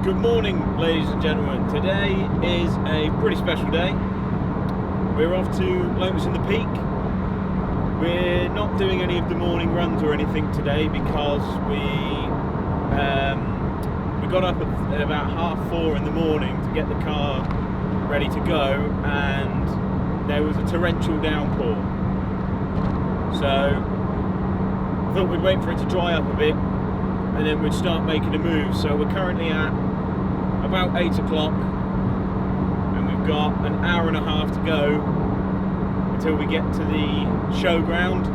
Good morning, ladies and gentlemen. Today is a pretty special day. We're off to Lotus in the Peak. We're not doing any of the morning runs or anything today because we got up at about 4:30 in the morning to get the car ready to go, and there was a torrential downpour. So I thought we'd wait for it to dry up a bit and then we'd start making a move. So we're currently at about 8 o'clock and we've got an hour and a half to go until we get to the showground.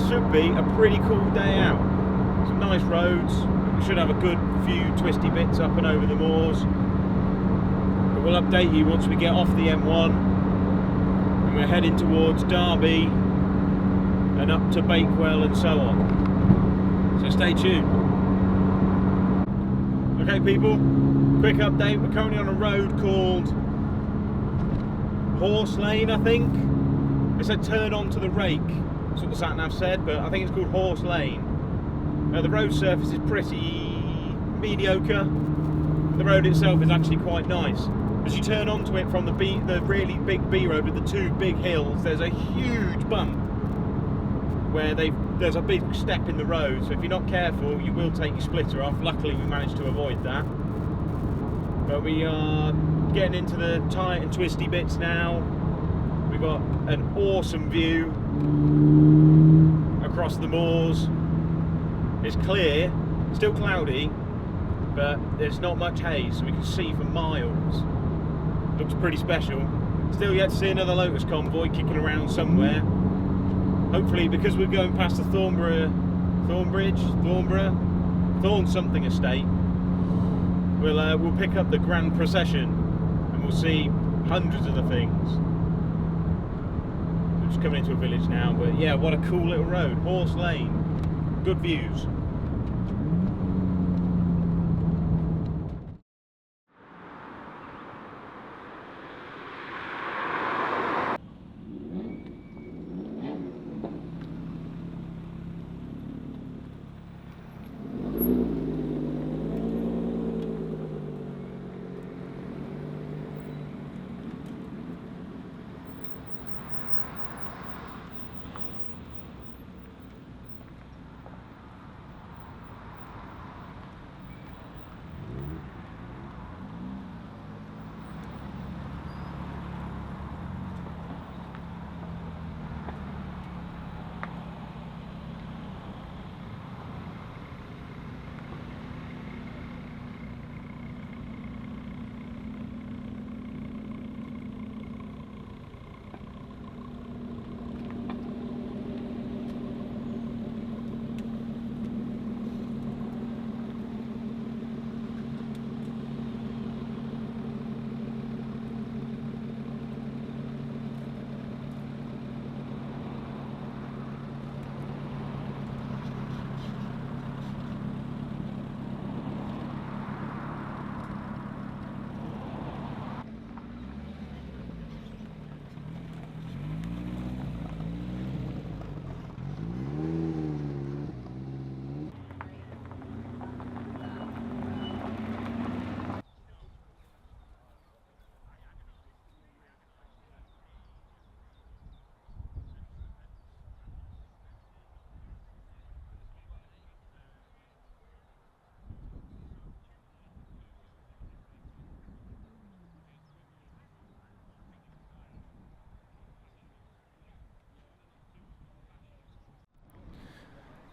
Should be a pretty cool day out. Some nice roads. We should have a good few twisty bits up and over the moors. But we'll update you once we get off the M1 and we're heading towards Derby and up to Bakewell and so on. So stay tuned. Okay people, quick update. We're currently on a road called Horse Lane, I think. It said turn onto the rake, that's what the sat nav said, but I think it's called Horse Lane. The road surface is pretty mediocre. The road itself is actually quite nice. As you turn onto it from the really big B road with the two big hills, there's a huge bump where there's a big step in the road, so if you're not careful you will take your splitter off. Luckily we managed to avoid that. But we are getting into the tight and twisty bits now. We've got an awesome view across the moors. It's clear, still cloudy, but there's not much haze, so we can see for miles. Looks pretty special. Still yet to see another Lotus convoy kicking around somewhere. Hopefully, because we're going past the Thorn something estate, we'll pick up the grand procession and we'll see hundreds of the things. We're just coming into a village now, but yeah, what a cool little road. Horse Lane, good views.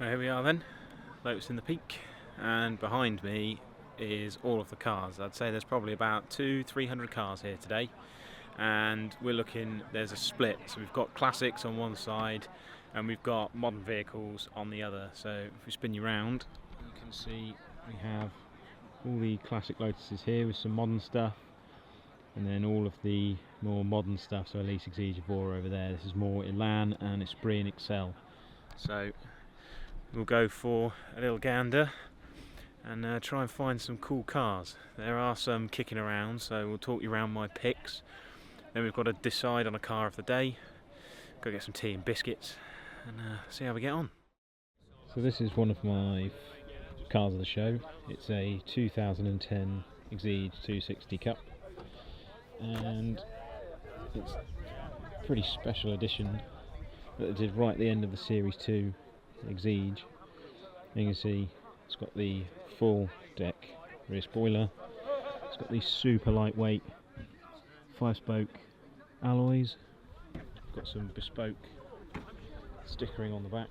Well, here we are then, Lotus in the Peak, and behind me is all of the cars. I'd say there's probably about 200-300 cars here today, and we're looking, there's a split, so we've got classics on one side and we've got modern vehicles on the other. So if we spin you around, you can see we have all the classic Lotuses here with some modern stuff, and then all of the more modern stuff, so Elise, Exige, Evora over there. This is more Elan and Esprit and Excel. So we'll go for a little gander and try and find some cool cars. There are some kicking around, so we'll talk you around my picks. Then we've got to decide on a car of the day. Go get some tea and biscuits and see how we get on. So this is one of my cars of the show. It's a 2010 Exige 260 Cup, and it's a pretty special edition that they did right at the end of the Series 2 Exige. You can see it's got the full deck rear spoiler, it's got these super lightweight 5-spoke alloys, it's got some bespoke stickering on the back,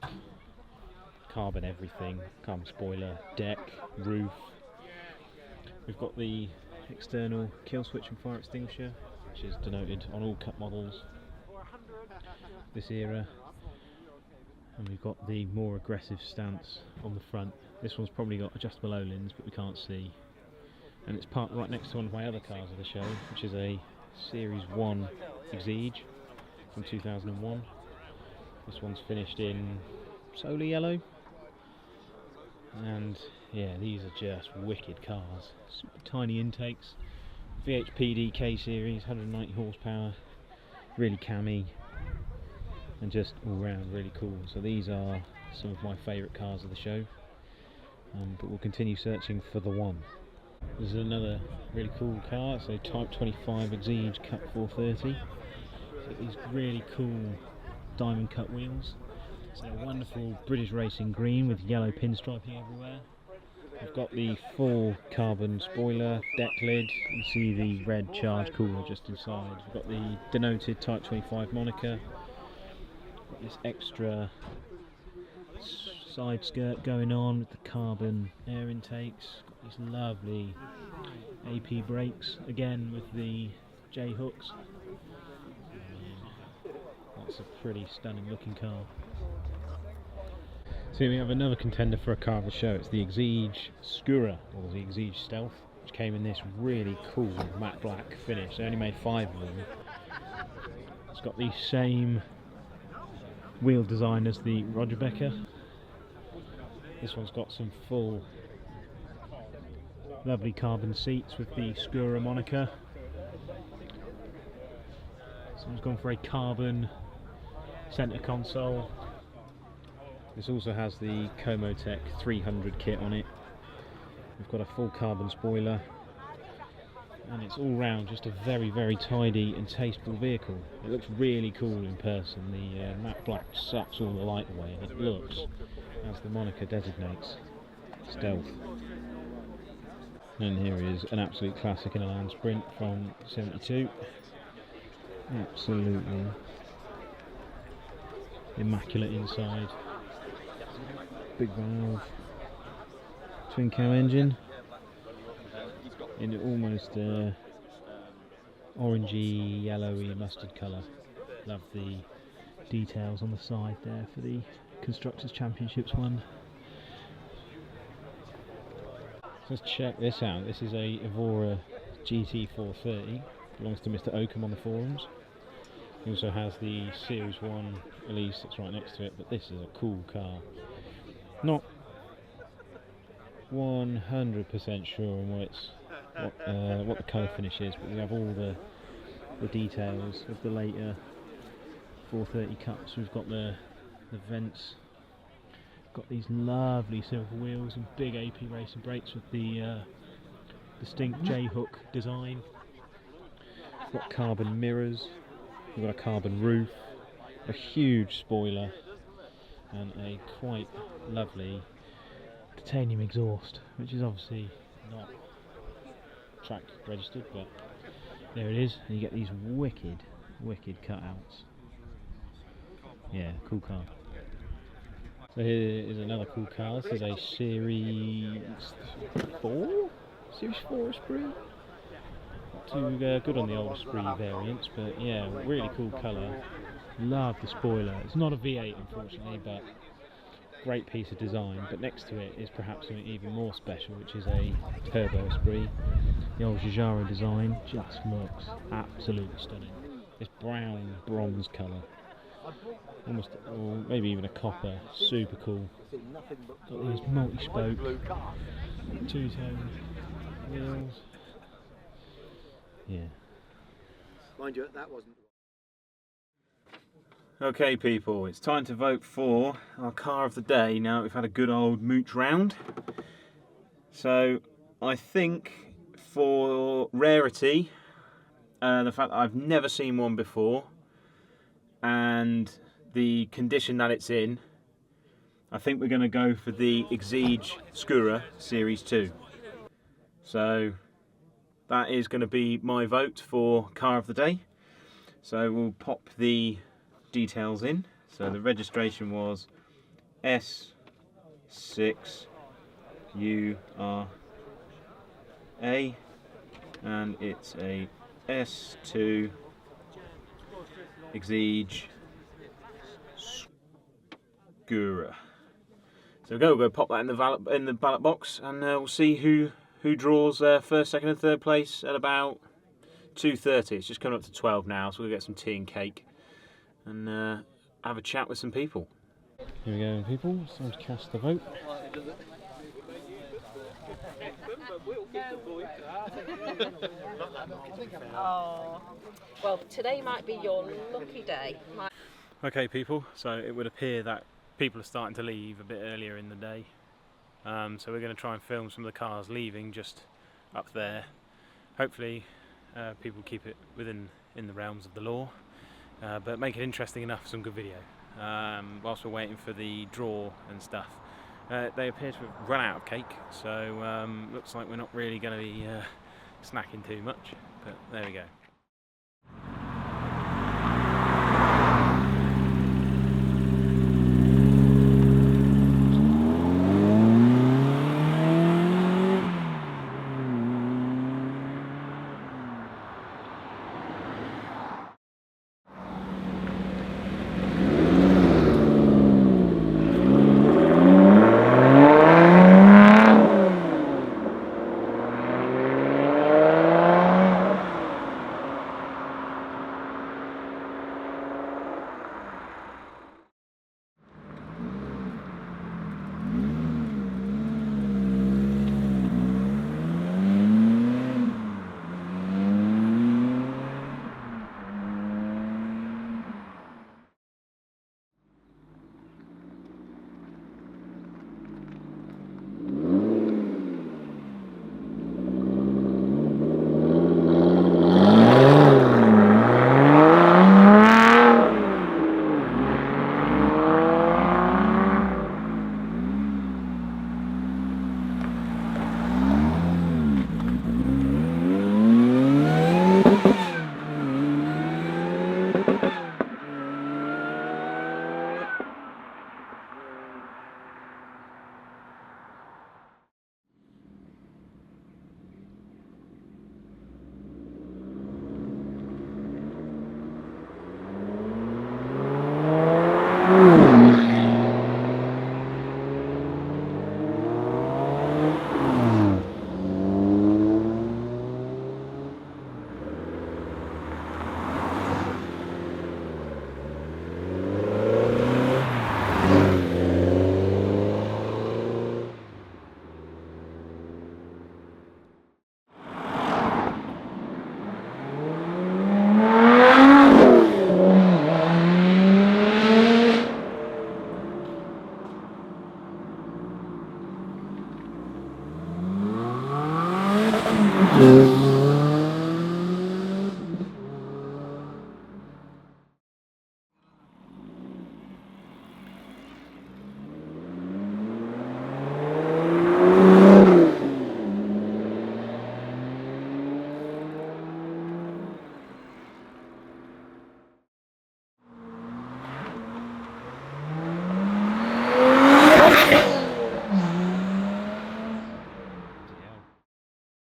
carbon everything, carbon spoiler, deck, roof. We've got the external kill switch and fire extinguisher, which is denoted on all Cup models this era, and we've got the more aggressive stance on the front. This one's probably got adjustable O-lins, but we can't see, and it's parked right next to one of my other cars of the show, which is a Series 1 Exige from 2001. This one's finished in solar yellow, and yeah, these are just wicked cars. Super tiny intakes, VHPD K series, 190 horsepower, really cammy, and just all round really cool. So these are some of my favourite cars of the show, but we'll continue searching for the one. This is another really cool car. It's a Type 25 Exige Cup 430. So these really cool diamond cut wheels. It's a wonderful British racing green with yellow pinstriping everywhere. We've got the full carbon spoiler, deck lid. You can see the red charge cooler just inside. We've got the denoted Type 25 moniker. Got this extra side skirt going on with the carbon air intakes. Got these lovely AP brakes, again with the J hooks. That's a pretty stunning looking car. So we have another contender for a car of the show. It's the Exige Skura, or the Exige Stealth, which came in this really cool matte black finish. They only made 5 of them. It's got the same wheel design as the Roger Becker. This one's got some full lovely carbon seats with the Skura moniker. Someone's gone for a carbon centre console. This also has the Comotech 300 kit on it. We've got a full carbon spoiler, and it's all round just a very, very tidy and tasteful vehicle. It looks really cool in person. The matte black sucks all the light away, and it looks, as the moniker designates, stealth. And here is an absolute classic in a Land Sprint from '72. Absolutely immaculate inside. Big valve, twin cam engine in almost orangey, yellowy mustard colour. Love the details on the side there for the Constructors' Championships one. Let's check this out. This is a Evora GT430, belongs to Mr. Oakham on the forums. He also has the Series 1 Elise that's right next to it, but this is a cool car. Not 100% sure on what the colour finish is, but we have all the details of the later 430 Cups. We've got the vents, got these lovely silver wheels and big AP racing brakes with the distinct J-hook design. We've got carbon mirrors, we've got a carbon roof, a huge spoiler, and a quite lovely titanium exhaust, which is obviously not track registered, but there it is, and you get these wicked cutouts. Yeah, cool car. So here is another cool car. This is a Series 4? Series 4 Esprit? Not too good on the old Esprit variants, but yeah, really cool colour. Love the spoiler. It's not a V8 unfortunately, but great piece of design. But next to it is perhaps something even more special, which is a Turbo Esprit. The old Giugiaro design just looks absolutely stunning. This brown bronze colour, almost, or maybe even a copper, super cool. Got these multi-spoke two-tone wheels. Yeah. Mind you, that wasn't. Okay people, it's time to vote for our car of the day now that we've had a good old mooch round. So I think for rarity, the fact that I've never seen one before, and the condition that it's in, I think we're going to go for the Exige Skura Series 2. So that is going to be my vote for car of the day. So we'll pop the details in. So the registration was S6URA, and it's a S2 Exige Skura. So we'll go pop that in the ballot box, and we'll see who draws first, second, and third place at about 2:30. It's just coming up to 12 now, so we'll get some tea and cake and have a chat with some people. Here we go, people. It's time to cast the vote. Oh, well, today might be your lucky day. Okay, people. So it would appear that people are starting to leave a bit earlier in the day. So we're going to try and film some of the cars leaving just up there. Hopefully, people keep it in the realms of the law, but make it interesting enough for some good video. Whilst we're waiting for the draw and stuff, they appear to have run out of cake, so looks like we're not really going to be snacking too much. But there we go.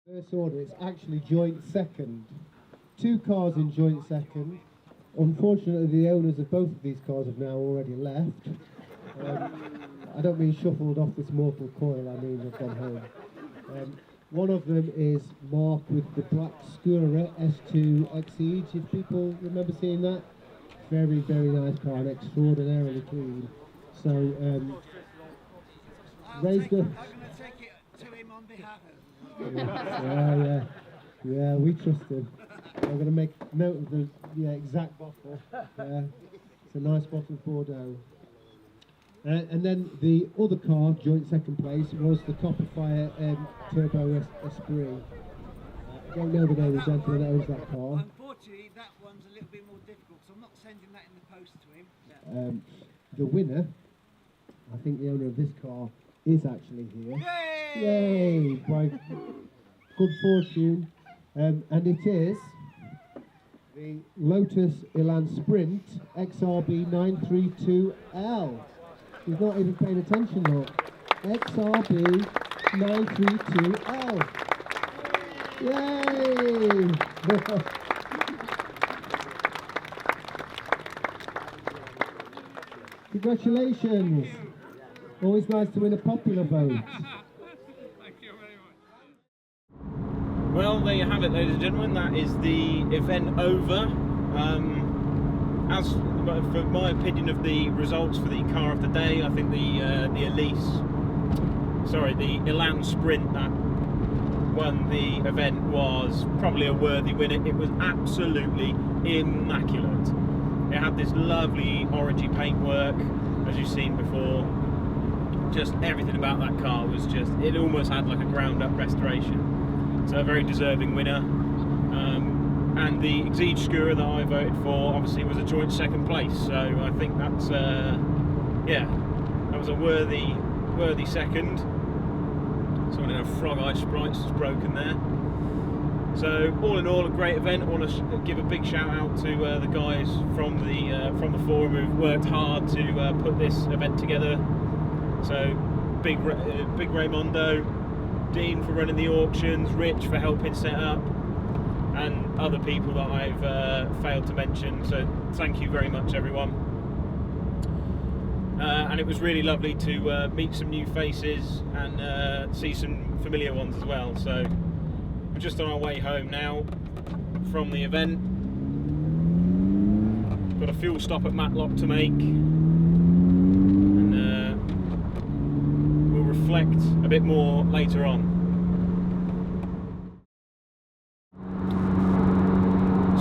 First order, it's actually joint second. 2 cars in joint second. Unfortunately, the owners of both of these cars have now already left. I don't mean shuffled off this mortal coil, I mean they've gone home. One of them is Mark with the black Skura S2 Exige, if people remember seeing that. Very, very nice car and extraordinarily clean. So, raised up. I'm going to take it to him on behalf of Yeah, we trust him. I'm going to make note of the exact bottle. Yeah, it's a nice bottle of Bordeaux. And then the other car, joint second place, was the Copperfire Turbo Esprit. I don't know the name of the gentleman that owns that car. Unfortunately, that one's a little bit more difficult, so I'm not sending that in the post to him. The winner, I think the owner of this car is actually here. Yay! Yay! By good fortune. And it is the Lotus Elan Sprint XRB 932L. He's not even paying attention, look. XRB 932L. Yay! Congratulations! Always nice to win a popular vote. Thank you very much. Well, there you have it, ladies and gentlemen. That is the event over. As for my opinion of the results for the car of the day, I think the Elan Sprint that won the event was probably a worthy winner. It was absolutely immaculate. It had this lovely orangey paintwork, as you've seen before. Just everything about that car was just, it almost had like a ground up restoration. So a very deserving winner. And the Exige Skura that I voted for obviously was a joint second place. So I think that's, yeah, that was a worthy second. Someone in a frog-eyed sprites is broken there. So all in all, a great event. I want to give a big shout out to the guys from the forum who've worked hard to put this event together. So big Raymondo, Dean for running the auctions, Rich for helping set up, and other people that I've failed to mention. So thank you very much, everyone. And it was really lovely to meet some new faces and see some familiar ones as well. So we're just on our way home now from the event. Got a fuel stop at MLOC to make, and we'll reflect a bit more later on.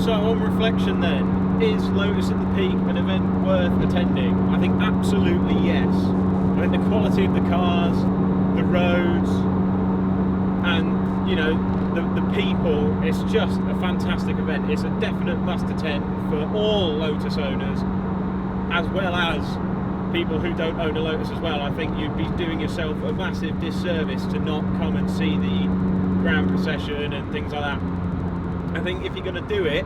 So on reflection then, is Lotus at the Peak an event worth attending? I think absolutely yes. I think the quality of the cars, the roads, and you know, the people, it's just a fantastic event. It's a definite must attend for all Lotus owners, as well as people who don't own a Lotus as well. I think you'd be doing yourself a massive disservice to not come and see the grand procession and things like that. I think if you're going to do it,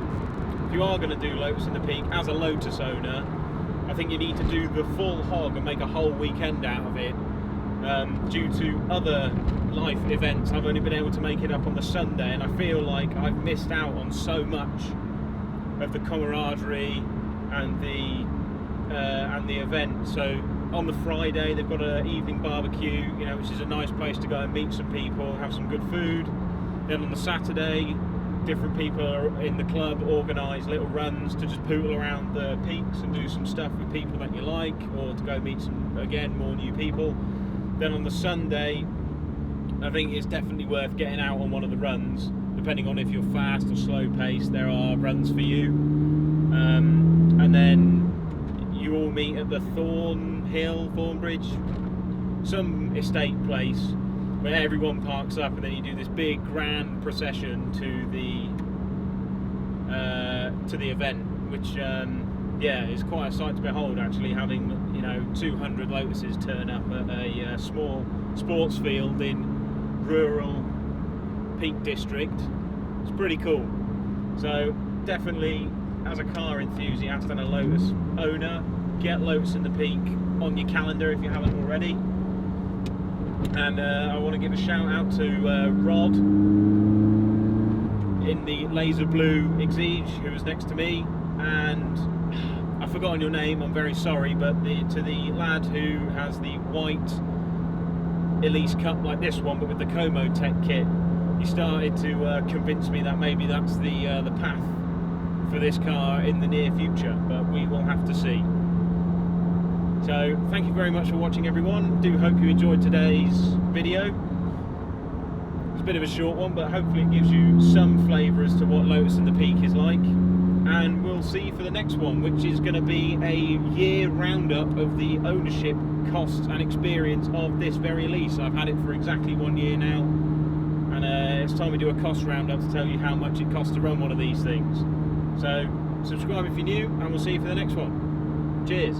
if you are going to do Lotus in the Peak as a Lotus owner, I think you need to do the full hog and make a whole weekend out of it. Due to other life events, I've only been able to make it up on the Sunday, and I feel like I've missed out on so much of the camaraderie and the event. So on the Friday they've got an evening barbecue, you know, which is a nice place to go and meet some people, have some good food. Then on the Saturday, different people in the club organise little runs to just poodle around the peaks and do some stuff with people that you like, or to go meet some, again, more new people. Then on the Sunday, I think it's definitely worth getting out on one of the runs. Depending on if you're fast or slow paced, there are runs for you. And then you all meet at the Thornbridge, some estate place where everyone parks up, and then you do this big grand procession to the event, which yeah, is quite a sight to behold. Actually, having, you know, 200 Lotuses turn up at a small sports field in rural Peak District, it's pretty cool. So definitely, as a car enthusiast and a Lotus owner, get Lotus in the Peak on your calendar if you haven't already. And I want to give a shout out to Rod in the laser blue Exige, who was next to me, and I've forgotten your name, I'm very sorry, but to the lad who has the white Elise Cup like this one, but with the Como Tech kit, he started to convince me that maybe that's the path for this car in the near future, but we will have to see. So thank you very much for watching, everyone. Do hope you enjoyed today's video. It's a bit of a short one, but hopefully it gives you some flavour as to what Lotus in the Peak is like. and we'll see you for the next one, which is going to be a year roundup of the ownership, costs and experience of this very lease. I've had it for exactly 1 year now, and it's time we do a cost roundup to tell you how much it costs to run one of these things. So subscribe if you're new, and we'll see you for the next one. Cheers.